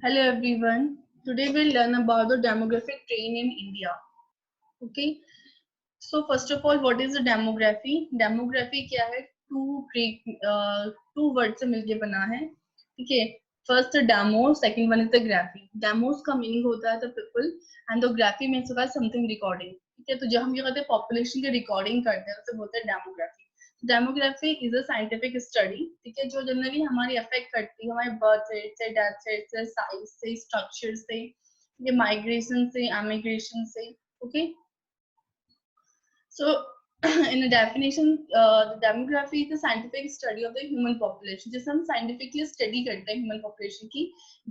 Hello everyone. Today we'll learn about the demographic trend in India. Okay. So first of all, what is the demography? Demography क्या है? Two words से मिलके बना है. ठीक है. First demo, second one is the graphy. Demos का meaning होता है the people and the graphy means होता है something recording. ठीक है. तो जब हम ये कहते हैं population की recording करते हैं उसे बोलते हैं demography. Demography is a scientific study, ठीक है, जो जनरली हमारी अफेक्ट करती है हमारे बर्थ रेट से, डेथ रेट से, साइज से, स्ट्रक्चर से, ये माइग्रेशन से, एमिग्रेशन से. Okay. So in a definition, the demography is the scientific study of the human population. जैसे हम scientifically study करते हैं human population की,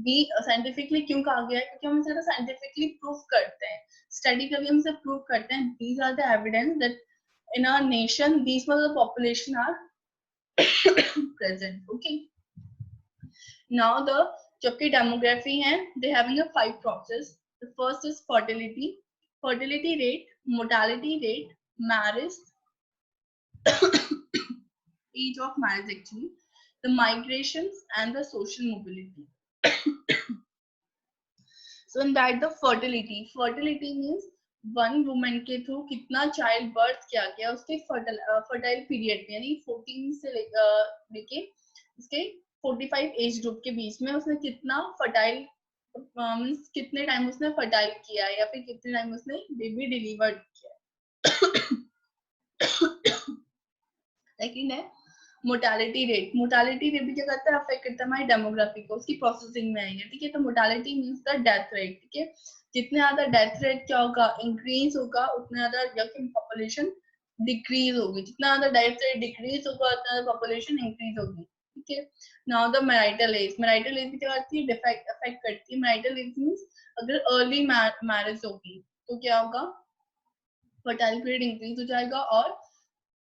भी scientifically क्यों कहा गया है? क्योंकि हम इसे scientifically prove करते हैं. Study कभी हम इसे prove करते हैं. These are the evidence that in our nation these much of the population are present. Okay. Now the जबकि demography है, they having a 5 process. The first is fertility, fertility rate, mortality rate, marriage, age of marriage actually, the migrations and the social mobility. So in that the fertility means one women के through कितना child birth किया गया उसके fertile period में, यानी 14 से लेके उसके 45 एज ग्रुप के बीच में उसने कितना फर्टाइल मींस कितने टाइम उसने फर्टाइल किया है या फिर कितने टाइम उसने बेबी डिलीवर्ड किया है. सेकंड है मोर्टालिटी रेट. मोर्टालिटी रेट भी क्या करता है? अफेक्ट करता है हमारी डेमोग्राफी को, उसकी प्रोसेसिंग में आएंगे. ठीक है. तो mortality means the death rate. ठीक है. जितने ज्यादा डेथ रेट क्या होगा? इंक्रीज होगा, उतना ज्यादा पॉपुलेशन डिक्रीज होगी. जितना ज्यादा डेथ रेट डिक्रीज होगा उतना ज्यादा पॉपुलेशन इंक्रीज होगी. ठीक है. Now the marital age. Marital age भी क्या करती है? अफेक्ट करती है. मैरिटल एज मींस अगर अर्ली मैरिज होगी तो क्या होगा? फर्टाइल पीरियड इंक्रीज हो जाएगा और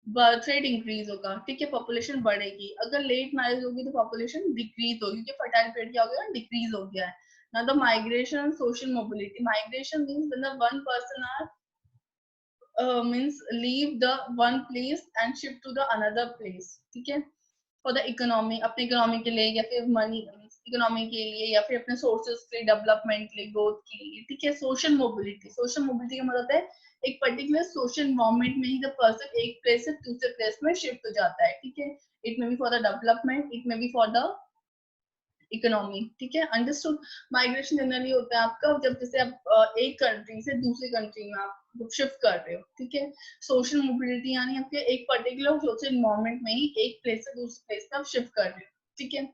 बर्थ रेट इंक्रीज होगा. ठीक है. पॉपुलेशन बढ़ेगी. अगर लेट मैरिज होगी तो पॉपुलेशन डिक्रीज होगी क्योंकि फर्टाइल पीरियड क्या हो गया? डिक्रीज हो गया है. Now the migration and social mobility. Migration means when the one person are means leave the one place and shift to the another place. ठीक है. For the economy, अपने इकोनॉमी के लिए या फिर मनी इकोनॉमी के लिए या फिर अपने सोर्सेज के लिए, डेवलपमेंट के लिए, ग्रोथ के लिए. ठीक है. Social mobility. सोशल मोबिलिटी का मतलब है एक पर्टिकुलर सोशल एनवायरनमेंट में ही द पर्सन एक प्लेस से दूसरे प्लेस में शिफ्ट हो जाता है. ठीक है. It may be for the development, it may be for the economy. ठीक है. अंडरस्टूड. माइग्रेशन जनरली होता है आपका जब जैसे आप एक कंट्री से दूसरी कंट्री में आप शिफ्ट कर रहे हो. ठीक है. सोशल मोबिलिटी यानी आपके एक पर्टिकुलर सोशल एनवायरनमेंट में ही एक प्लेस से दूसरे प्लेस में आप शिफ्ट कर रहे हो. ठीक है.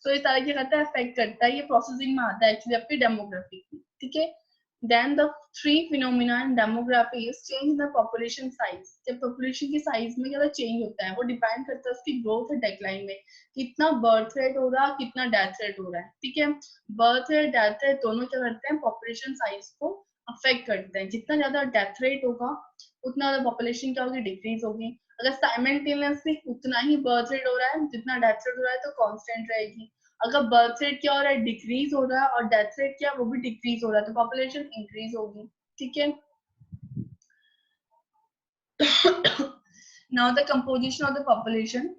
सो इस तरह क्या करता है? अफेक्ट करता है. ये प्रोसेसिंग में आता है एक्चुअली आपकी डेमोग्राफी. ठीक है. Then the three phenomena in demography is change in the population size. जब population की size में क्या change होता है वो डिपेंड करता है उसकी ग्रोथ और डेक्लाइन में. कितना बर्थ रेट हो रहा है, कितना डेथ रेट हो रहा है. ठीक है. बर्थ रेट, डेथ रेट दोनों क्या करते हैं? पॉपुलेशन साइज को अफेक्ट करते हैं. जितना ज्यादा डेथ रेट होगा उतना ज्यादा पॉपुलेशन क्या होगी? डिक्रीज होगी. अगर साइमल्टेनियसली उतना ही बर्थ रेट हो रहा है जितना डेथ रेट हो रहा है तो कांस्टेंट रहेगी. अगर बर्थ रेट क्या हो रहा है? डिक्रीज हो रहा है और डेथ रेट क्या वो भी डिक्रीज हो रहा है तो पॉपुलेशन इंक्रीज होगी. ठीक है. Now the composition of the population.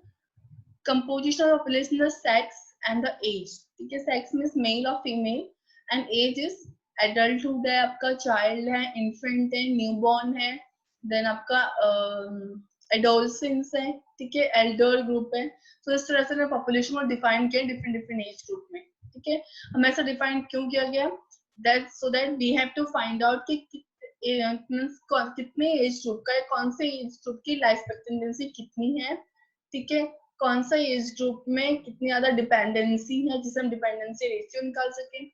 Composition of population, the sex and the age. ठीक है. सेक्स मींस मेल और female and age is adulthood है, आपका चाइल्ड है, इन्फेंट है, न्यूबॉर्न है, देन आपका एडोलसेंस है. ठीक है. एल्डर ग्रुप है. तो इस तरह से पॉपुलेशन को डिफाइन किया डिफरेंट डिफरेंट एज ग्रुप में. ठीक है. हमें ऐसा डिफाइन क्यों किया गया? That so that we have to find out कि कितने एज ग्रुप का है, कौन से एज ग्रुप की लाइफ एक्सपेक्टेंसी कितनी है. ठीक है. कौन सा एज ग्रुप में कितनी ज्यादा डिपेंडेंसी है जिसे हम डिपेंडेंसी रेशियो निकाल सके.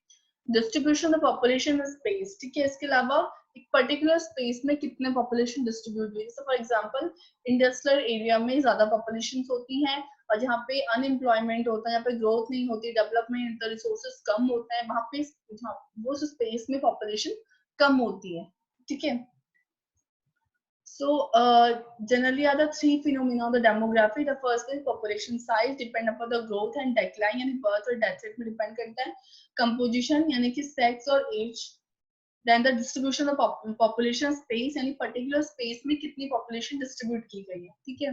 Distribution of population space. ठीक है. इसके अलावा एक पर्टिकुलर स्पेस में कितने पॉपुलेशन डिस्ट्रीब्यूट हुई. फॉर एग्जांपल इंडस्ट्रियल एरिया में ज्यादा पॉपुलेशन होती है और जहाँ पे अनएम्प्लॉयमेंट होता है, जहाँ पे ग्रोथ नहीं होती, डेवलपमेंट रिसोर्सेज कम होता है, वहां पे वो स्पेस में पॉपुलेशन कम होती है. ठीक है. So generally are the three phenomena of the demography. The first is population size, depend upon the growth and decline, यानी birth और death rate में depend करता है. Composition यानी कि sex और age. Then the distribution of population space यानी particular space में कितनी population distribute की गई है. ठीक है.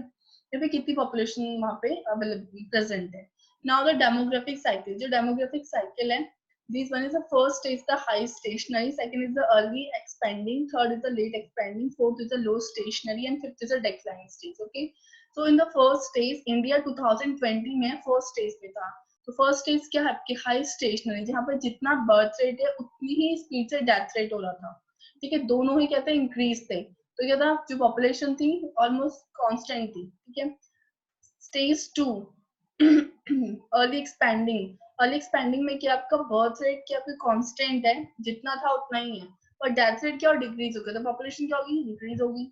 या फिर कितनी population वहाँ पे available present है. Now the demographic cycle. जो demographic cycle है These one is the first stage, the high stationary, second is the early expanding, third is the late expanding, fourth is the low stationary, and fifth is the decline stage. Okay, so in the first stage, India 2020 में first stage पे था. तो first stage क्या है आपके high stationery, जहाँ पर जितना बर्थ रेट है उतनी ही स्पीड से डेथ रेट हो रहा था. ठीक है, दोनों ही कहते हैं इंक्रीज थे. तो क्या था, जो पॉपुलेशन थी ऑलमोस्ट कांस्टेंट थी. ठीक है. Stage 2 early expanding. Early expanding में क्या आपका बर्थ रेट क्या आपका कांस्टेंट है, जितना था उतना ही है, और डेथ रेट क्या डिक्रीज हो गया, तो पॉपुलेशन क्या होगी, इंक्रीज होगी.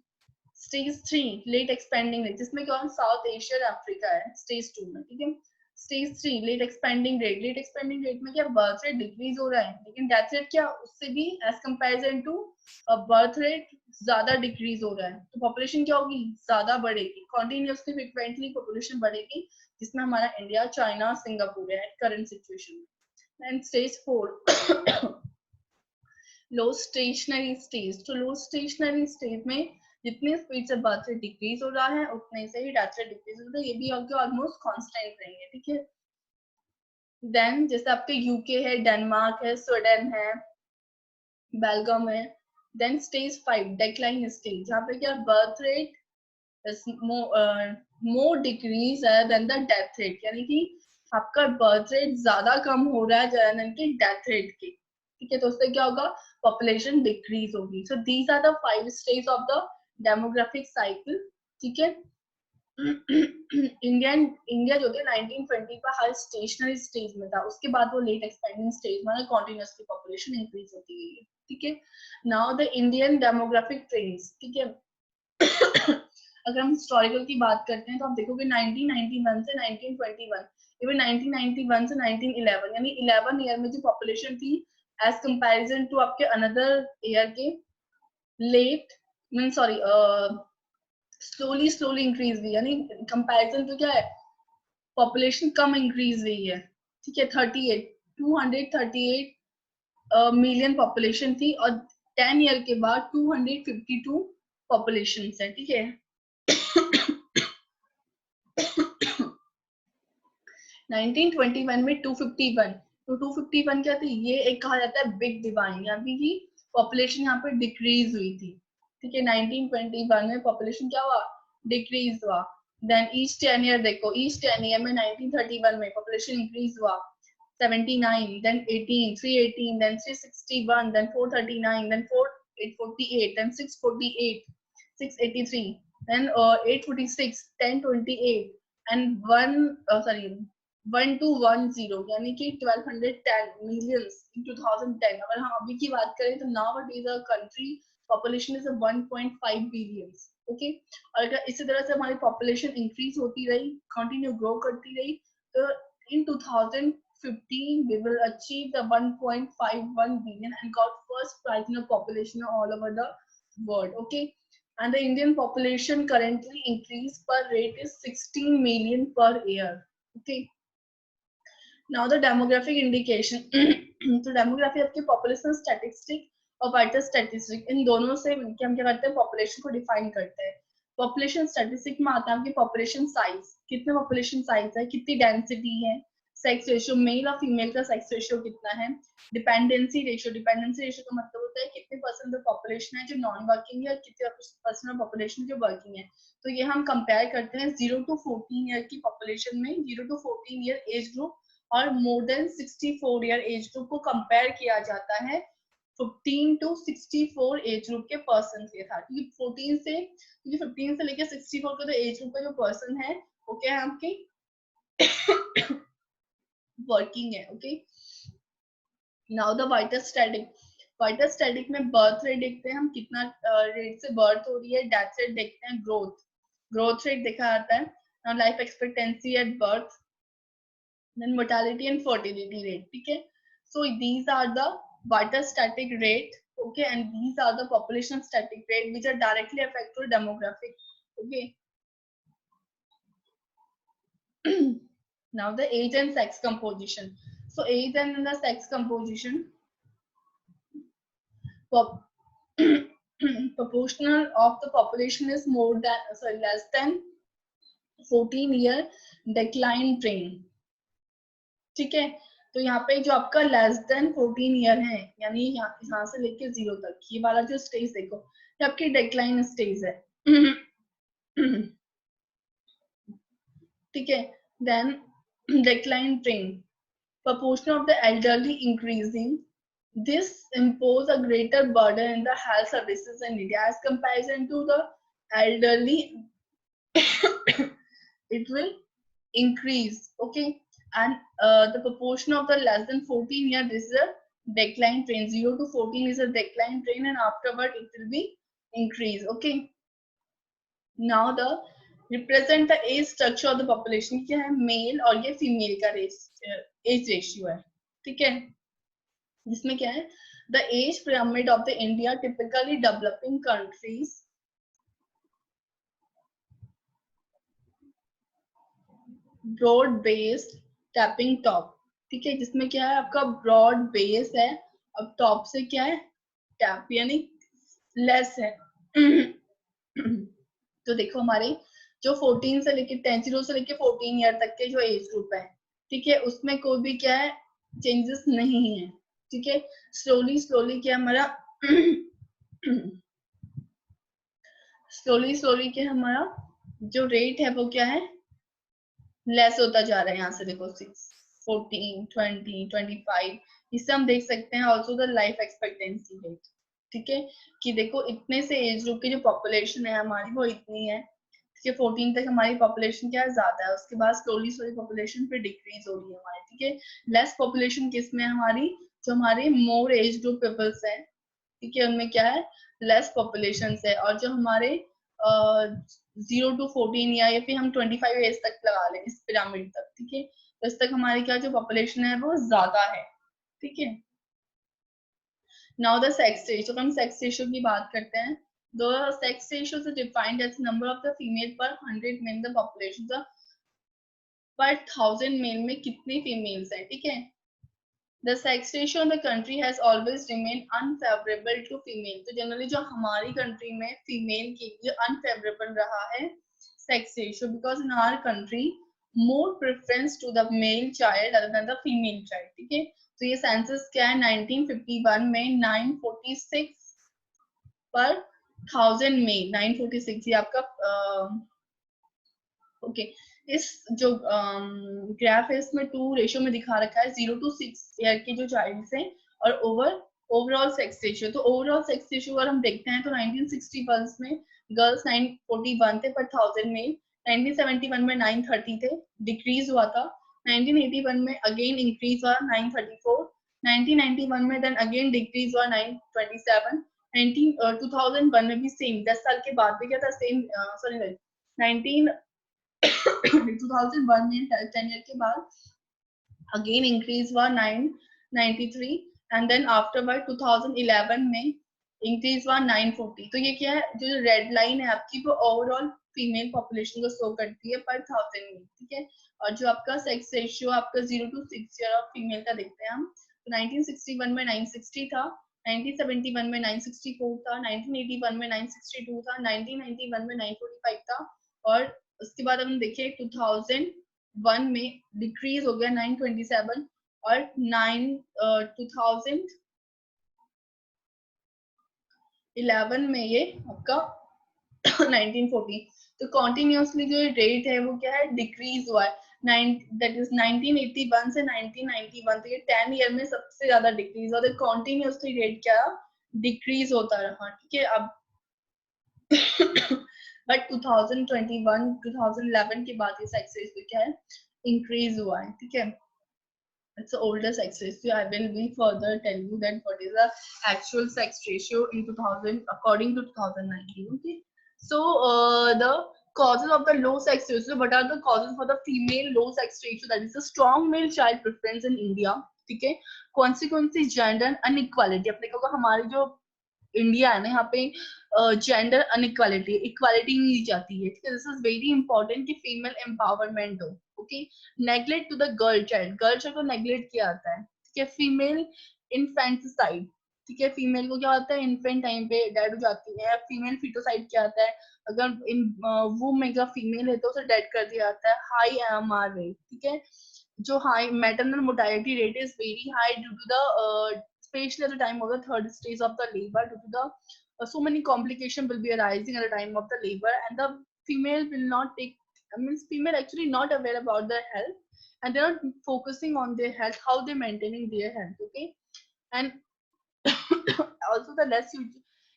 स्टेज 3 लेट एक्सपेंडिंग रेट, जिसमें क्या साउथ एशिया और अफ्रीका है स्टेज 2 में. ठीक है. Stage 3 late expanding rate. Late expanding rate में क्या बर्थ रेट डिक्रीज हो रहा है, लेकिन डेथ रेट क्या उससे भी as comparison to birth rate ज्यादा डिक्रीज हो रहा है. तो पॉपुलेशन क्या होगी, ज्यादा बढ़ेगी, कॉन्टिन्यूसली फ्रिक्वेंटली पॉपुलेशन बढ़ेगी, जिसमें हमारा इंडिया, चाइना, सिंगापुर है करंट सिचुएशन में. And stage 4 low stationary stage. तो लो स्टेशनरी स्टेज में जितने स्पीड से बर्थ रेट डिक्रीज हो रहा है उतने से ही डेथ रेट डिक्रीज हो रहा है, ये भी आपके ऑलमोस्ट कांस्टेंट रहेंगे. ठीक है. देन जैसे आपके यूके है, डेनमार्क है, स्वीडन है, बेल्जियम है. देन स्टेज 5 डेक्लाइन स्टेज, जहाँ पे क्या बर्थ रेट मोर डिक्रीज है देन द डेथ रेट, यानी कि आपका बर्थ रेट ज्यादा कम हो रहा है ज्यादा कि डेथ रेट के. ठीक है. तो उससे क्या होगा, पॉपुलेशन डिक्रीज होगी. So these are the 5 stage of the demographic cycle. ठीक है. इंडिया जो थे 1920 का हर स्टेशनरी स्टेज में था, उसके बाद वो लेट एक्सपेंडिंग स्टेज में कॉन्टिन्यूसली पॉपुलेशन इंक्रीज होती गई है. ठीक है. Now the Indian demographic trends. ठीक है. अगर हम हिस्टोरिकल की बात करते हैं तो आप देखोगे 1991 से 1921, इवन 1991 से 1911, यानी 11 ईयर में जो पॉपुलेशन थी एज कंपैरिजन टू आपके अनदर ईयर के late mean sorry slowly increase हुई, यानी कंपैरिजन तो क्या है, पॉपुलेशन कम इंक्रीज हुई है. ठीक है. 238 मिलियन पॉपुलेशन थी और 10 ईयर के बाद 252 पॉपुलेशन है. ठीक है. 1921 में 251, तो 251 क्या थी, ये एक कहा जाता है बिग डिवाइन, यानी कि पॉपुलेशन यहाँ पे डिक्रीज हुई थी. ठीक है. 1921 में पॉपुलेशन क्या हुआ, डिक्रीज हुआ. देन ईच 10 ईयर देखो, ईच 10 ईयर में 1931 में पॉपुलेशन इंक्रीज हुआ 79, then 18, 318, then 361, then 439, then 848, then 648, 683, then 846, 1028, and 1210, यानी कि 1210 millions in 2010. अगर हम अभी की बात करें तो nowadays our country population is 1.5 billions. Okay. और अगर इसी तरह से हमारी पॉपुलेशन इंक्रीज होती रही, कंटिन्यू ग्रो करती रही, तो in 2015 we will achieve the 1.51 billion and got first prize in the population all over the world. Okay. And the Indian population currently increase per rate is 16 million per year. Okay. Now the demographic indication. तो demography आपकी population statistic और vital statistic, इन दोनों से हम क्या करते हैं, population को डिफाइन करते हैं. पॉपुलेशन स्टैटिस्टिक में आता है आपकी पॉपुलेशन साइज, कितना पॉपुलेशन साइज है, कितनी डेंसिटी है, सेक्स रेशियो, मेल और फीमेल का सेक्स रेशियो कितना है, डिपेंडेंसी रेशियो. डिपेंडेंसी रेशियो का मतलब होता है कितने परसेंट ऑफ पॉपुलेशन है जो नॉन वर्किंग है, कितने परसेंट ऑफ पॉपुलेशन जो वर्किंग है. तो ये हम कंपेयर करते हैं 0 to 14 ईयर की पॉपुलेशन में, 0 to 14 ईयर एज ग्रुप और more than 64 year age group को कंपेयर किया जाता है 15 to 64 एज ग्रुप के पर्सन के साथ. क्योंकि 15 से लेकर 64 का तो एज ग्रुप का जो पर्सन है वो क्या है आपकी वर्किंग है. Okay. Now the vital static. Vital static में बर्थ रेट देखते हैं हम, कितना रेट से बर्थ हो रही है, डेथ रेट देखते हैं, ग्रोथ रेट देखा जाता है, now life expectancy at birth, then mortality and fertility rate. ठीक है. So these are the vital static rate. Okay. And these are the population static rate which are directly affect to demographic. Okay. Now the age and sex composition. So age and the sex composition, proportional of the population is more than less than 14 year decline trend. ठीक है. तो यहाँ पे जो आपका less than 14 year है, यानी यहाँ से लेके 0 तक, ये वाला जो स्टेज देखो, ये आपकी डेक्लाइन स्टेज है। ठीक है, then decline trend, proportion of the elderly increasing. This impose a greater burden in the health services in India as comparison to the elderly. It will increase, okay, and the proportion of the less than 14 year, this is a decline trend. 0 to 14 is a decline trend, and afterward it will be increase, okay. Now the represent the age structure of the population, क्या है, mail और ये female का as ratio है, ठीक है, जिसमें क्या है, the age pyramid of the India typically developing countries broad base tapering top, ठीक है, जिसमें क्या है, आपका ब्रॉड बेस है, अब टॉप से क्या है, टैप यानी लेस है। तो देखो हमारे जो 14 से लेके 10 0 से लेके 14 ईयर तक के जो एज ग्रुप है, ठीक है, उसमें कोई भी क्या है चेंजेस नहीं है, ठीक है, स्लोली स्लोली क्या हमारा स्लोली क्या हमारा जो रेट है वो क्या है, लेस होता जा रहा है। यहाँ से देखो 6 14 20 25, इससे हम देख सकते हैं also the life expectancy rate, ठीक है, कि देखो इतने से एज ग्रुप की जो पॉपुलेशन है हमारी वो इतनी है, ठीक है, 14 तक हमारी पॉपुलेशन क्या है, ज्यादा है, उसके बाद स्लोली स्लोली पॉपुलेशन फिर डिक्रीज हो रही है हमारी, ठीक है, लेस पॉपुलेशन किसमें है हमारी, जो हमारे मोर एज ग्रुप पीपल्स है, ठीक है, उनमें क्या है, लेस पॉपुलेशन है, और जो हमारे 0 to 14 या फिर हम 25 एज तक लगा लें इस पिरामिड तक, ठीक है, तो इस तक हमारी क्या जो पॉपुलेशन है वो ज्यादा है, ठीक है। नाउ द सेक्स रेशियो, हम सेक्स रेशियो की बात करते हैं। The sex ratio is defined as number of the female per 100 main the population, पर 1000 मेल में कितनी फीमेल्स हैं, ठीक है। The sex ratio in the country has always remained unfavorable to female. तो जनरली जो हमारी कंट्री में फीमेल के लिए अनफेवरेबल रहा है sex ratio, because in our country more preference to the male child other than the female child, ठीक है। तो ये सेंसस क्या है, 1951 में 946 पर 1000 में 946, ये आपका ओके इस जो ग्राफ है इसमें 2 रेशियो में दिखा रखा है, 0 to 6 ईयर के जो चाइल्ड्स हैं और ओवरऑल सेक्स रेशियो। तो ओवरऑल सेक्स रेशियो अगर हम देखते हैं तो 1961 में गर्ल्स 941 थे पर 1000 में, 1971 में 930 थे, डिक्रीज हुआ था, 1981 में अगेन इंक्रीज हुआ 934, 1991 में देन अगेन डिक्रीज हुआ 927, 2001 में भी सेम, 10 साल के बाद भी क्या था सेम, सॉरी 2001 में 10 ईयर के बाद अगेन इंक्रीज हुआ 993 एंड देन आफ्टरवर्ड 2011 में इंक्रीज हुआ 940। तो ये क्या है, जो रेड लाइन है आपकी वो ओवरऑल फीमेल पॉपुलेशन को शो करती है पर 1000 में, ठीक है, और जो आपका सेक्स रेशियो आपका 0 to 6 ईयर और फीमेल का देखते हैं हम, तो 1961 में 960 था, 1971 में 964 था, 1981 में 962 था, 1991 में 945 था, और उसके बाद हम देखें 2001 में डिक्रीज हो गया 927 और 2011 में ये आपका 1940। तो कॉन्टिन्यूसली जो रेट है वो क्या है, डिक्रीज हुआ है, दैट इज 1981 से 1991, तो ये 10 ईयर में सबसे ज्यादा डिक्रीज हुआ, तो कॉन्टिन्यूसली रेट क्या डिक्रीज होता रहा, ठीक है। अब बट 2021 2011 के बाद ये सेक्स रेशियो क्या है, इंक्रीज हुआ है, ठीक है। It's the older sex ratio. I will be further tell you that what is the actual sex ratio in 2000 according to 2019. Okay. So the causes of the low sex ratio. What are the causes for the female low sex ratio? That is the strong male child preference in India. ठीक है. Consequences gender inequality. अपने को हमारी जो India है ना, यहाँ पे जेंडर अनइक्वालिटी, इक्वालिटी नहीं दी जाती है, ठीक है। दिस इज वेरी इंपॉर्टेंट कि फीमेल एम्पावरमेंट हो, okay. Neglect to the girl child को नेग्लेक्ट किया जाता है, ठीक है। फीमेल इन्फेंटिसाइड, ठीक है, फीमेल को क्या होता है, इन्फेंट टाइम पे डेड हो जाती है। फीमेल फिटोसाइड क्या आता है, अगर इन वूम में का फीमेल है तो उसे डेड कर दिया जाता है, हाई एमआर रेट, ठीक है। जो high maternal mortality rate is very high due to the especially at the time of the third stage of the labor, due to the so many complications will be arising at the time of the labor, and the female will not take, I mean female actually not aware about their health, and they're not focusing on their health, how they're maintaining their health. Okay, and also the less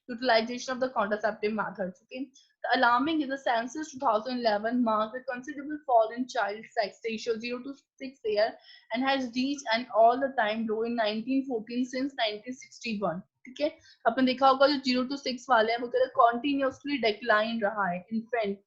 utilization of the contraceptive methods. Okay, the alarming is the census 2011 marked a considerable fall in child sex ratio 0 to 6 year and has reached an all the time low in 1914 since 1961. ठीक है, आपने देखा होगा जो 0 to 6 वाले हैं वो continuously decline रहा है इन्फेंट,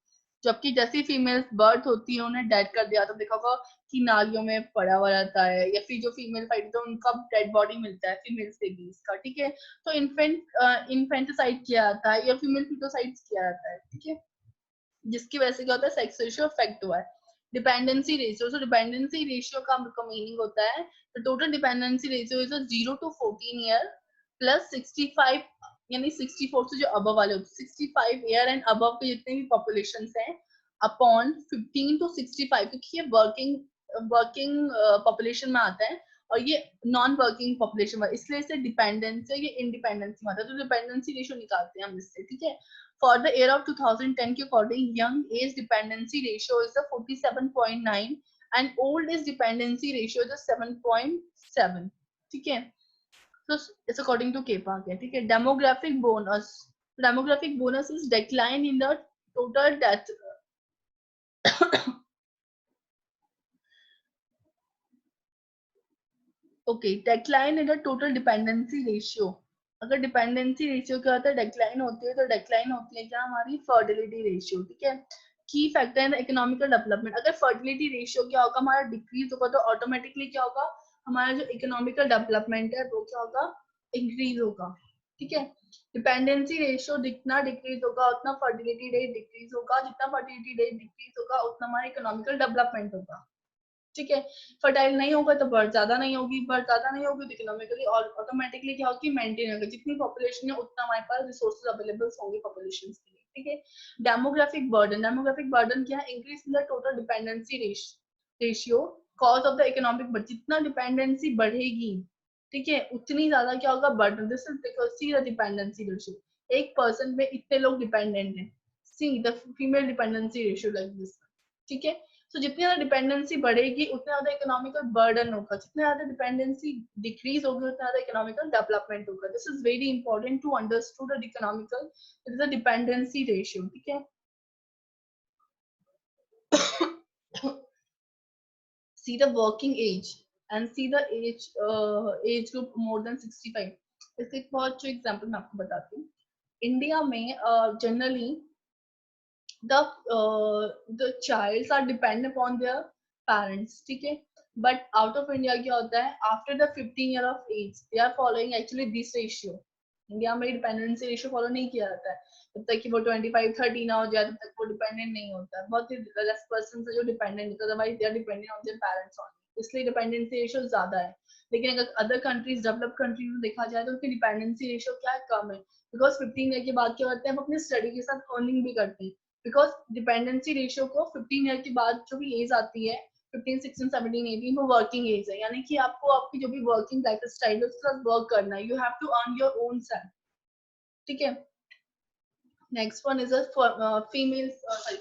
जबकि जैसी फीमेल बर्थ होती है उन्हें डेड कर दिया, तो देखा होगा कि नालियों में पड़ा हुआ रहता है, या फिर जो फीमेल फाइटर तो उनका डेड बॉडी मिलता है फीमेल बेबीज का। ठीक है, तो इन्फेंटिसाइड किया जाता है या फीमेल फिटोसाइड किया जाता है। ठीक है, जिसकी वजह से क्या होता है, सेक्स रेशियो अफेक्ट हुआ है। डिपेंडेंसी रेशियो, सो डिपेंडेंसी रेशियो का मीनिंग होता है the total dependency ratio is 0 to 14 year plus 65, यानी 64 से जो अबव वाले होते हैं 65 ईयर एंड अबव के जितने भी पॉपुलेशन हैं अपॉन 15 to 65, क्योंकि ये वर्किंग पॉपुलेशन में आता है और ये नॉन वर्किंग पॉपुलेशन में, इसलिए इसे डिपेंडेंसी या इंडिपेंडेंसी में आता है, तो डिपेंडेंसी रेशियो निकालते हैं हम इससे। ठीक है, for the year of 2010 के according young age dependency ratio is the 47.9 and old age dependency ratio is the 7.7। ठीक है, so it's according to KPAC है। ठीक है, demographic bonus is decline in the total death okay, decline in the total dependency ratio। अगर dependency ratio क्या होता है, decline होती है, तो डिक्लाइन होती है क्या हमारी फर्टिलिटी रेशियो। ठीक है, की फैक्टर इन इकोनॉमिकल डेवलपमेंट, अगर फर्टिलिटी रेशियो क्या होगा हमारा डिक्रीज होगा, तो ऑटोमेटिकली क्या होगा हमारा जो इकोनॉमिकल डेवलपमेंट है वो क्या होगा, इंक्रीज होगा। ठीक है, डिपेंडेंसी रेशियो जितना डिक्रीज होगा उतना फर्टिलिटी रेट डिक्रीज होगा, जितना फर्टिलिटी रेट डिक्रीज होगा उतना हमारा इकोनॉमिकल डेवलपमेंट होगा। ठीक है, फर्टाइल नहीं होगा तो बर्थ ज्यादा नहीं होगी, बर्थ ज्यादा नहीं होगी तो इकोनॉमिकली और ऑटोमेटिकली क्या होगी, मेंटेन होगा, जितनी पॉपुलेशन है उतना हमारे पास रिसोर्सेज अवेलेबल होंगे पॉपुलेशन के लिए। ठीक है, डेमोग्राफिक बर्डन क्या है, increase in the total dependency ratio cause of the economic, जितना डिपेंडेंसी बढ़ेगी ठीक है उतनी ज्यादा क्या होगा burden, this is because see the dependency ratio, एक पर्सन पे इतने लोग डिपेंडेंट हैं, see the female dependency ratio like this. ठीक है, तो जितनी ज्यादा डिपेंडेंसी बढ़ेगी उतना ज्यादा इकोनॉमिकल बर्डन होगा, जितना ज्यादा डिपेंडेंसी डिक्रीज होगी उतना ज्यादा इकोनॉमिकल डेवलपमेंट होगा। This is very important to understood the economical, it is a dependency ratio. ठीक है, see the working age and see the age group more than 65। इसके एक बहुत अच्छे एग्जांपल मैं आपको बताती हूँ। इंडिया में generally the childs are dependent upon their parents। ठीक है, but out of India क्या होता है, after the 15 year of age they are following actually this ratio। India में डिपेंडेंसी रेशियो फॉलो नहीं किया जाता है, जब तक कि वो 25-30 ना हो जाए तब तक वो डिपेंडेंट नहीं होता है, बहुत ही लेस पर्सन से जो डिपेंडेंट होता है, otherwise they are dependent on their parents only, इसलिए डिपेंडेंसी रेशियो ज्यादा है। लेकिन अगर अदर कंट्रीज डेवलप कंट्रीज में देखा जाए तो उनकी डिपेंडेंसी रेशियो क्या है, कम है, बिकॉज 15 ईयर के बाद क्या करते हैं हम अपनी स्टडी के साथ अर्निंग भी करते हैं, बिकॉज डिपेंडेंसी रेशियो को 15 ईयर के बाद जो भी एज आती है 15, 16, 17, 18 वो वर्किंग एज है, यानी कि आपको आपकी जो भी वर्किंग लाइफ स्टाइल है उसके साथ वर्क करना है, you have to earn your own self. ठीक है, next one is a female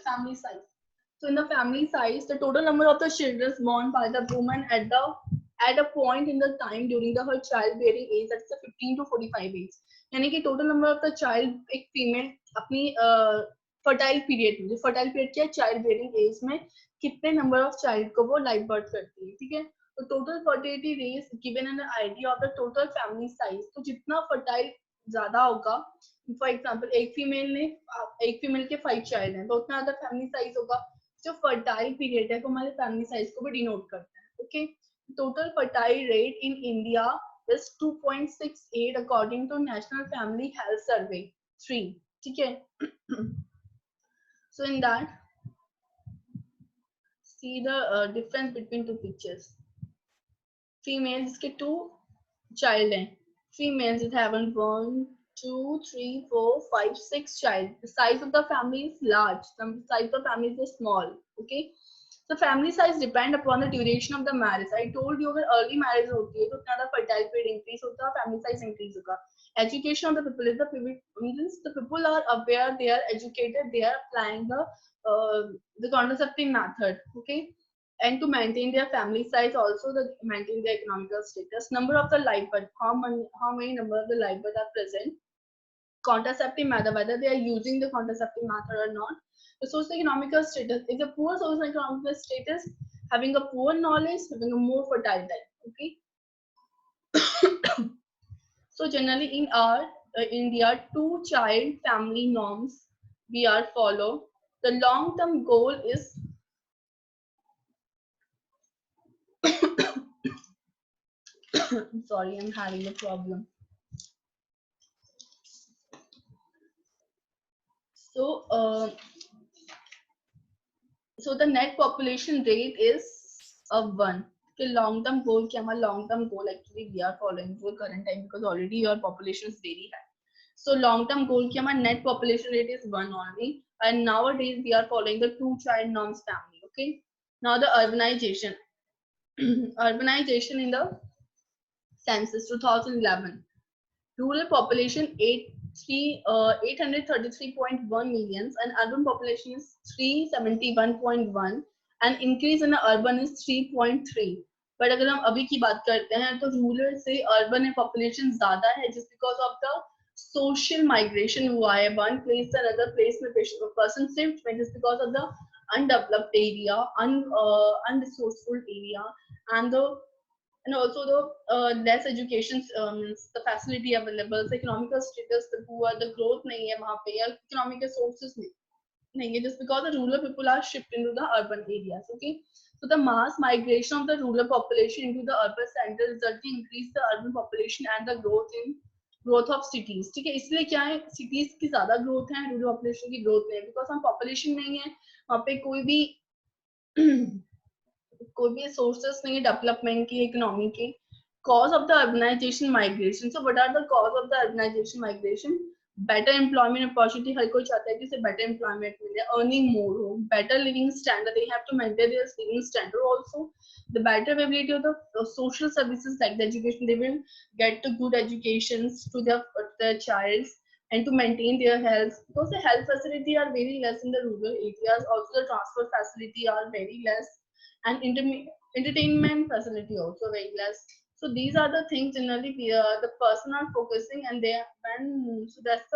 family size। so in the family size the total number of the children born by the woman at a point in the time during the her childbearing age, that's the 15 to 45 age, यानी कि total number of the child एक female अपनी fertile period में, fertile period क्या है, child bearing age में कितने number of child को वो live birth करती है। ठीक है, तो total fertility rate given an idea of the total family size, तो जितना fertile ज्यादा होगा, फॉर एग्जाम्पल एक फीमेल के 5 चाइल्ड हैं तो उतना ज्यादा फैमिली साइज होगा, जो फर्टाइल पीरियड है वो हमारे फैमिली साइज को भी डिनोट करता है। Okay, total fertile rate in India is 2.68 according to national family health survey 3। ठीक है, so in that see the difference between two pictures. Female जिसके 2 चाइल्ड हैं, females that haven't born 2, 3, 4, 5, 6 child. The size of the family is large. The size of the family is small. Okay. So family size depend upon the duration of the marriage. I told you अगर early marriage होती है तो उतना ज़्यादा fertile period increase होता है, family size increase होगा. Education of the people is the pivot. Means the people are aware, they are educated, they are applying the contraceptive method. Okay. And to maintain their family size, also the maintain their economical status. Number of the live birth, how many number of the live birth are present. Contraceptive method, whether they are using the contraceptive method or not. The socioeconomical status is a poor socioeconomical status, having a poor knowledge, having a more fertile life. Okay. So generally in our India, 2-child family norms we are follow. The long-term goal is sorry, I'm having a problem. So the net population rate is a 1. The long term goal क्या हमारा long term goal actually we are following for current time because already your population is very high. So long term goal क्या हमारा net population rate is 1 only, and nowadays we are following the 2-child norms family. Okay. Now the urbanization, urbanization in the census 2011. Rural population 833.1 millions and urban population is 371.1 and increase in the urban is 3.3. But अगर हम अभी की बात करते हैं तो rural से urban में पॉपुलेशन ज्यादा है just because of the social migration हुआ है one place to another place में person shift में just because of the undeveloped area, unresourceful area and also the less education means the facility available, the economical status, the poor, the growth नहीं है वहाँ पे या economical sources नहीं है just because the rural people are shifted into the urban areas. Okay, so the mass migration of the rural population into the urban center resulting increase the urban population and the growth of cities. ठीक है, इसलिए क्या है cities की ज्यादा growth है, rural population की growth नहीं है because हम population नहीं है वहाँ पे कोई भी sources नहीं है डेवलपमेंट की इकोनॉमी की. Cause of the urbanization migration. So what are the cause of the urbanization migration? Better employment opportunity. हर कोई चाहता है कि उसे better employment मिले, earning more हो, better living standard. They have to maintain their living standard also. The better availability of the social services like the education. They will get the good educations to their child and to maintain their health because the health facility are very less in the rural areas. Also the transport facility are very less and entertainment facility also very less. So these are the things generally the person are focusing, and they so that's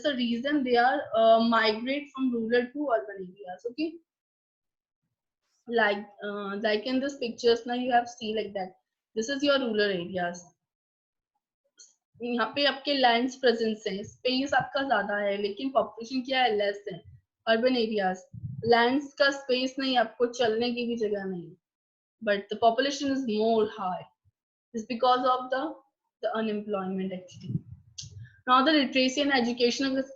the reason they are migrate from rural to urban areas. Okay, like in this pictures now you have seen like that. This is your rural areas. यहाँ पे आपके lands presence हैं, space आपका ज्यादा है लेकिन population क्या है लेस है. अर्बन एरियाज लैंड्स का स्पेस नहीं, आपको चलने की भी जगह नहीं, but the population is more high. It's because of the unemployment actually. Now the literacy and education of this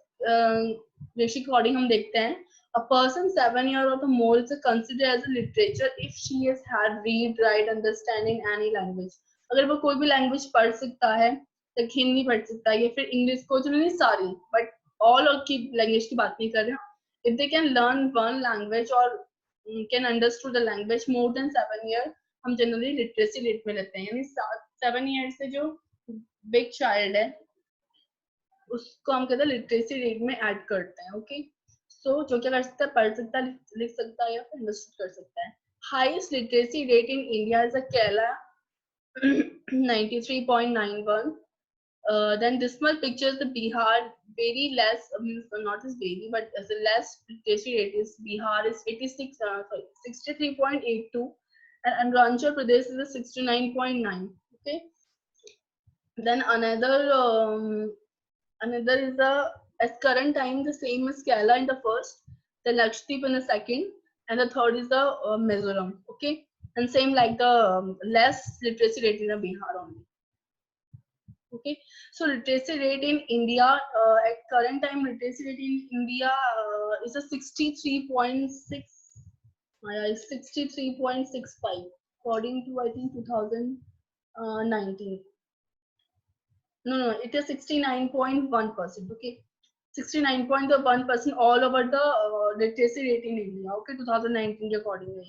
ratio according हम देखते हैं a person 7 years or more is considered as a literature if she has had read, write, understanding any language. अगर वो कोई भी language पढ़ सकता है, तो हिंदी पढ़ सकता है या फिर इंग्लिश को, नहीं सारी बट ऑल की लैंग्वेज की बात नहीं कर रहे हैं. If they can learn one language और can understood the language more than 7 year, हम जनरली लिटरेसी रेट में लेते हैं. यानी 7 ईयर से जो बिग चाइल्ड है उसको हम कहते हैं लिटरेसी रेट में ऐड करते हैं. ओके, सो जो क्या कर सकता है, पढ़ सकता है, लिख सकता है या फिर अंडरस्टूड कर सकता है. Highest literacy rate in India is Kerala 93.91. Then dismal pictures the Bihar very less, not as very but as a less literacy rate is Bihar is 63.82 and Arunachal Pradesh is a 69.9. Okay, then another is the at current time the same as Kerala in the first, the Lakshadweep in the second, and the third is the Mizoram. Okay, and same like the less literacy rate in the Bihar only. Okay, so literacy rate in India at current time literacy rate in India is a 63.6, 63.65 according to I think 2019. No, it is 69.1%. Okay, 69.1% all over the literacy rate in India. Okay, 2019 के accordingly.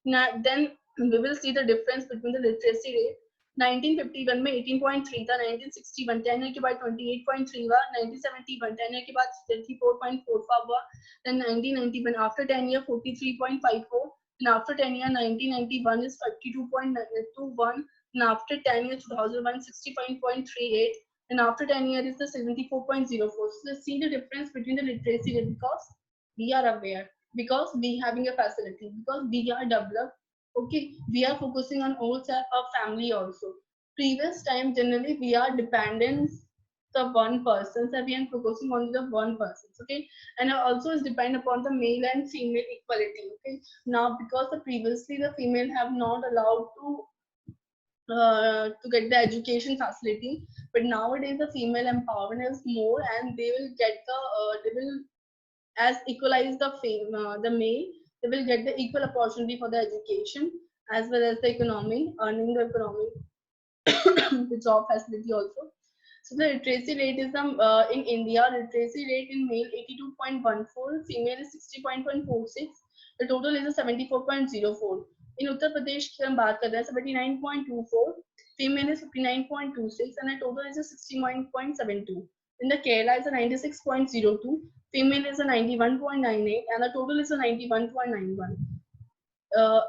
Now, then we will see the difference between the literacy rate. 1951 में 18.3 था, 1961 10 year के बाद 28.3 हुआ, 1971 10 year के बाद 34.45 हुआ, then 1991 after 10 year 43.54, and after 10 year 1991 is 32.21, and after 10 year 2001 60.38. And after 10 years is the 74.04. So see the difference between the literacy rate, because we are aware, because we having a facility, because we are developed. Okay, we are focusing on also our family also. Previous time generally we are dependent the one person, so we are focusing on the one person. Okay, and also is depend upon the male and female equality. Okay, now because the previously the female have not allowed to get the education facility, but nowadays the female empowerment is more, and they will get the they will as equalize the male, they will get the equal opportunity for the education as well as the economy, earning the economy, the job facility also. So the literacy rate is in India, literacy rate in male 82.14, female is 60.46, the total is a 74.04. In Uttar Pradesh की हम बात कर रहे हैं 79.24, female is 59.26, and the total is a 69.72. In the Kerala is a 96.02, female is a 91.98, and the total is a 91.91.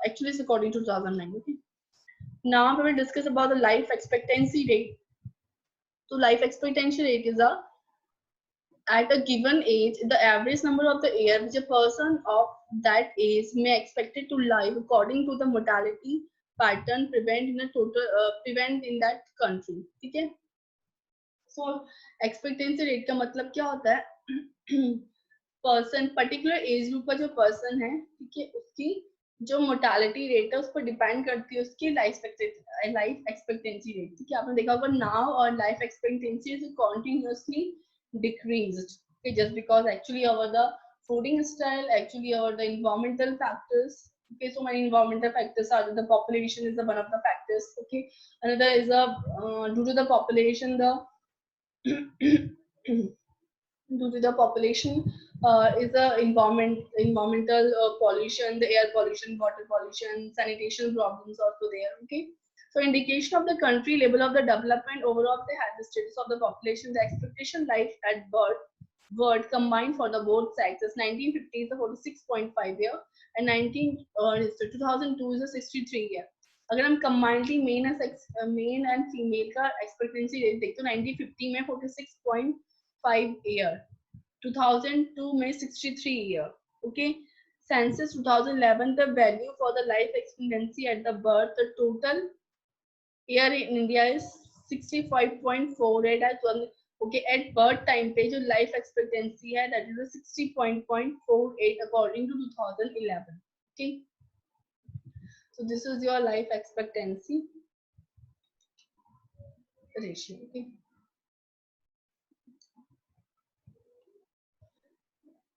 Actually, it's according to 2009. Okay. Now we will discuss about the life expectancy rate. So life expectancy rate is at a given age, the average number of the year which a person of that age may expected to live according to the mortality pattern prevent in that country. ठीक है? So expectancy rate का मतलब क्या होता है? Person particular age group का जो person है, ठीक है, उसकी जो मोर्टालिटी रेट है उस पर डिपेंड करती है उसकी लाइफ एक्सपेक्टेंसी रेट. ठीक है, आपने देखा होगा नाउ और life expectancy is continuously decreased. Okay, just because actually over the fooding style, actually over the environmental factors. Okay, so many environmental factors are the population is the one of the factors. Okay, another is due to the population due to the population is the environmental pollution, the air pollution, water pollution, sanitation problems also there. Okay, so indication of the country level of the development overall the health status of the population, the expectation life at birth combined for the both sexes. 1950 is a 46.5 year, and 2002 is a 63 year. अगर हम combinedly main and female का expectancy rate देखते तो 1950 में 46.5 year, 2002 में 63 year. Okay, census 2011 the value for the life expectancy at the birth, the total year in India is 65.48 as well. Okay, at birth time पे जो life expectancy है that is a 60.48 according to 2011. Okay, so this is your life expectancy ratio. Okay,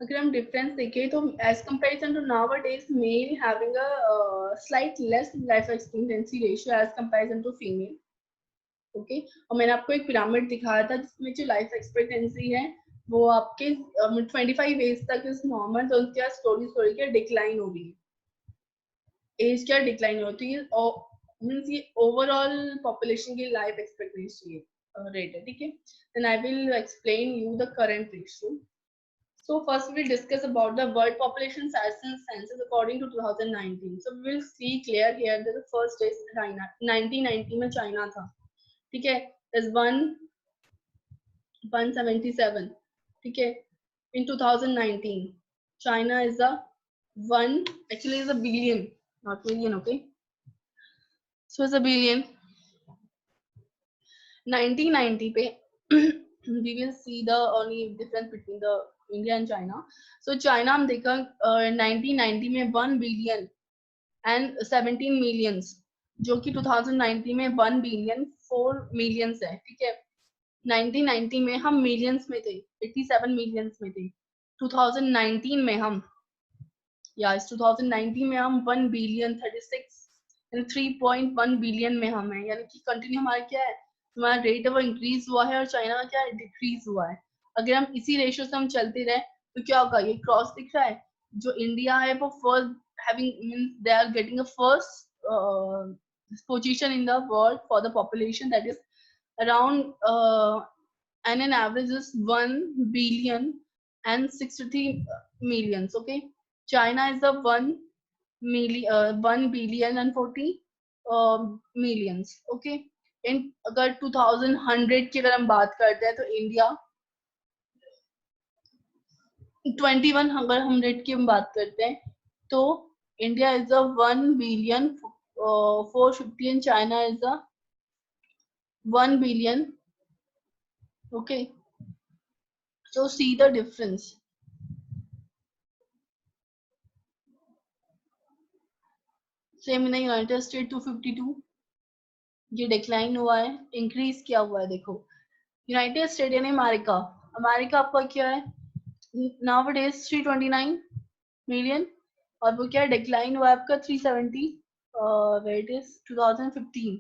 अगर हम difference देखें तो as comparison to nowadays male having a slight less life expectancy ratio as comparison to female. Okay, और मैंने आपको एक pyramid दिखाया था जिसमें जो लाइफ एक्सपेक्टेंसी है वो आपके 25 एज तक इज नॉर्मल, तो उसके बाद स्टोरी क्या डिक्लाइन हो रही है, एज क्या डिक्लाइन होती है, और मींस ये ओवरऑल पॉपुलेशन की लाइफ एक्सपेक्टेंसी रेट है. ठीक है, then I will explain you the current ratio. So first we'll discuss about the world population census according to 2019. So we will see clear here that the first is China. 1990 में China था. ठीक है, is 177. ठीक है, in 2019 China is a actually is a billion, not million. Okay, so it's a billion. 1990 पे we will see the only difference between the India and China. So China हम देखा 1990 में 1 billion and 17 millions, जो कि 2019 में 1 billion 4 millions है. ठीक है, 1990 में हम millions में थे, 87 millions में थे. 2019 में हम 2019 में हम 1 billion 36 and 3.1 billion में हम है, यानी कि कंटिन्यू हमारा क्या है, हमारा रेट वो इंक्रीज हुआ है और चाइना का क्या डिक्रीज हुआ है. अगर हम इसी रेशियो से हम चलते रहे तो क्या होगा, ये क्रॉस दिख रहा है, जो इंडिया है वो first having means they are getting a first position in the world for the population that is around and an average is 1 billion and 63 millions. Okay, China is the 1 billion and 40 millions. Okay, in अगर 2100 की अगर हम बात करते हैं तो India 2100 की हम बात करते हैं तो India is a 1 billion 450 and China is a 1 billion. Okay, so see the difference. Same in United state 252 ये डिक्लाइन हुआ है, इंक्रीज क्या हुआ है देखो, यूनाइटेड स्टेट यानी अमेरिका, अमेरिका आपका क्या है नाउअडेज 329 मिलियन और वो क्या डिक्लाइन हुआ है आपका 370 वेट इज 2015,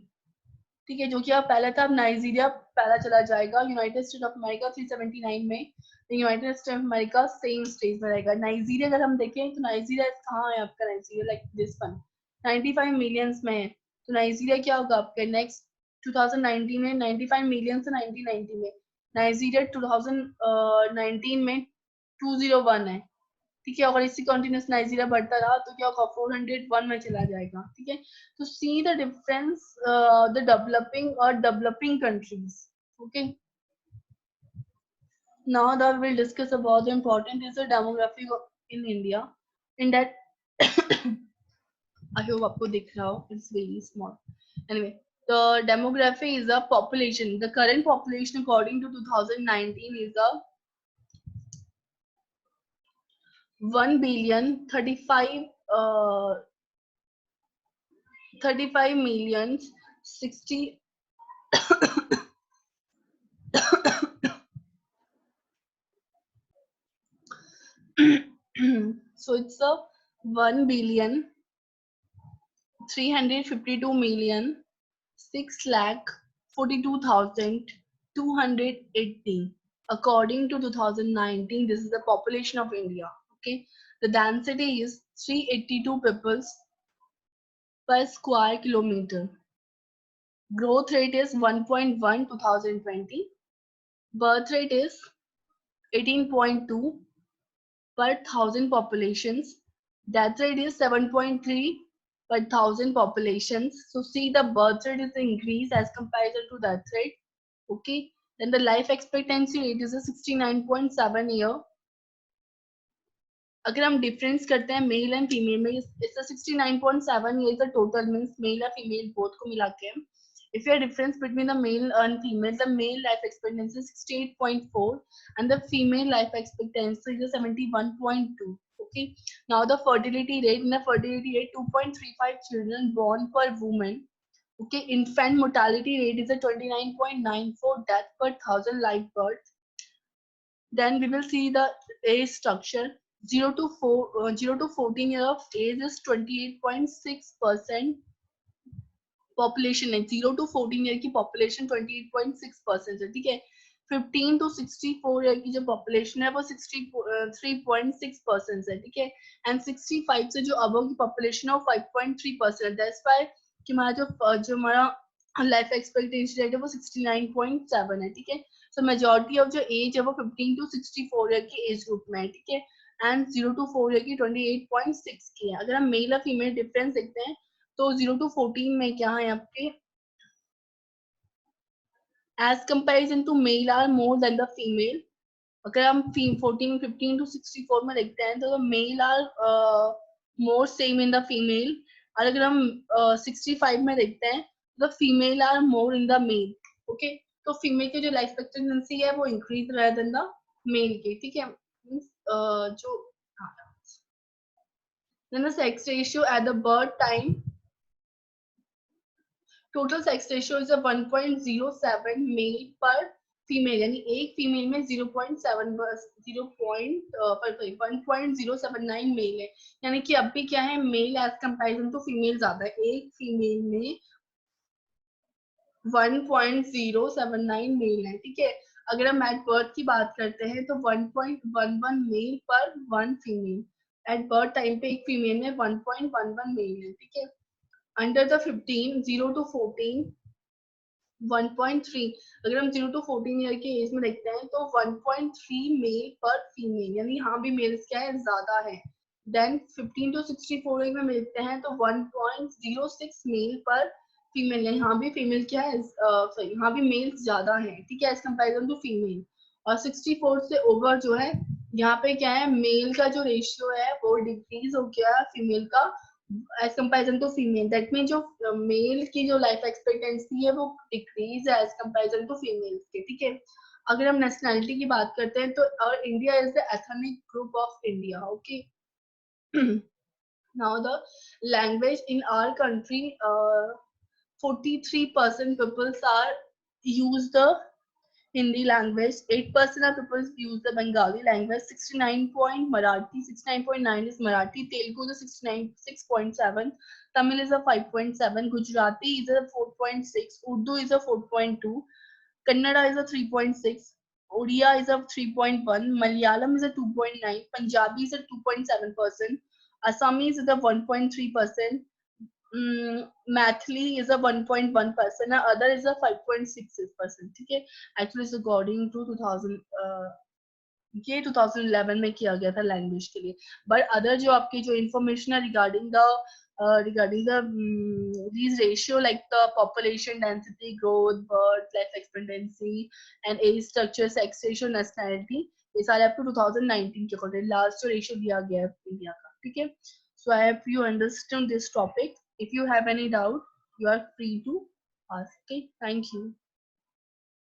ठीक है, जो कि आप पहले था, अब नाइजीरिया पहला चला जाएगा, यूनाइटेड स्टेट ऑफ अमेरिका 379 में, United state of America same stage में रहेगा। नाइजीरिया अगर हम देखें तो नाइजीरिया कहाँ है आपका, Nigeria like this one 95 millions में है, तो नाइजीरिया क्या होगा आपका नेक्स्ट 2019 में 95 मिलियन से 1990 में, नाइजीरिया 2019 में 201 है, ठीक है, अगर इसी कंटिन्यूस नाइजीरिया बढ़ता रहा तो क्या होगा 401 में चला जाएगा, ठीक है, तो see the difference the developing और developing countries. Okay, now that we'll discuss about the important is the demography in India. In that I hope आपको दिख रहा हो, it's very small. Anyway, the demography is a population. The current population according to 2019 is a 1 billion 35 millions 60 so it's a 1 billion 352 million 6 lakh 42,280 according to 2019. This is the population of India. Okay, the density is 382 people per square kilometer. Growth rate is 1.1 2020. Birth rate is 18.2 per thousand populations. Death rate is 7.3 per thousand populations. So see the birth rate is increase as comparison to death rate. Okay, then the life expectancy rate is a 69.7 year. अगर हम difference करते हैं male and female में, it's a 69.7 years the total means male or female both को मिला के. If you have difference between the male and female, the male life expectancy is 68.4 and the female life expectancy is 71.2. Okay, now the fertility rate, in the fertility rate 2.35 children born per woman. Okay, infant mortality rate is a 29.94 death per 1000 live births. Then we will see the age structure. 0 to 14 year of age is 28.6% population है, 0 to 14 year की population 28.6% है, ठीक है, 15 to 64 year की जो population है वो 63.6% है, ठीक है, एंड 65 से जो अबव की पॉपुलेशन है वो 5.3%. दैट्स व्हाई कि हमारा जो हमारा लाइफ एक्सपेक्टेंसी रेट है वो 69.7 है, ठीक है, सो मेजॉरिटी ऑफ जो एज है वो 15 to 64 ईयर की एज ग्रुप में है, ठीक है, एंड 0 to 4 ईयर की 28.6 की है. अगर हम मेल और फीमेल डिफरेंस देखते हैं तो 0 to 14 में क्या है आपके as comparison to male are more than the female. अगर हम 15 to 64 में देखते हैं तो male are more same in the female, और अगर हम 65 में देखते हैं तो female are more in the male. Okay, तो फीमेल की जो लाइफ एक्सपेक्टेंसी है वो इंक्रीज रहा देन द मेल की, ठीक है, जो then the sex ratio at the birth time, total sex ratio is 1.07 male per female, यानी एक फीमेल में 1.079 मेल है, यानी कि अब भी क्या है male as comparison to female ज्यादा है, एक फीमेल में 1.079 मेल है, ठीक है. अगर हम एट बर्थ की बात करते हैं तो 1.11 मेल पर 1 फीमेल, एट बर्थ टाइम पे एक फीमेल में 1.11 मेल है, ठीक है। अंडर द 15 0 to 14 1.3, अगर हम 0 to 14 ईयर की एज में देखते हैं तो 1.3 मेल पर फीमेल, यानी यहाँ भी मेल्स क्या है, ज्यादा है। देन 15 to 64 में मिलते हैं तो 1.06 मेल पर फीमेल है, यहाँ भी फीमेल क्या है, यहाँ भी मेल्स ज्यादा है, ठीक है, एज कंपेरिजन टू फीमेल। और 64 से ओवर जो है, यहाँ पे क्या है, मेल का जो रेशियो है वो डिक्रीज हो गया है फीमेल का as comparison to female. That mean जो मेल की जो लाइफ एक्सपेक्टेंसी है वो डिक्रीज है एज कंपेरिजन टू फीमेल के, ठीक है। अगर हम नेशनैलिटी की बात करते हैं तो और India is the ethnic group of India, okay. Now the language in our country, 43% peoples are use the Hindi language, 8% of people use the Bengali language, 69 point Marathi, 69.9 is Marathi, Telugu is 6.7, Tamil is a 5.7, Gujarati is a 4.6, Urdu is a 4.2, Kannada is a 3.6, Odia is a 3.1, Malayalam is a 2.9, Punjabi is a 2.7%, Assamese is a 1.3%, Mathli is a 1.1%, other is a 5.6%, ठीक है। Actually is according to 2000, ये 2011 में किया गया था language के लिए। But other जो आपकी जो इंफॉर्मेशन है regarding the these ratio like the population density, growth, birth, life expectancy and age structure, sex ratio, nationality, ये सारे आपको 2019 के अकॉर्डिंग लास्ट जो रेशियो दिया गया है इंडिया का, ठीक है। So I hope you understand this topic. If you have any doubt, you are free to ask. Okay, thank you.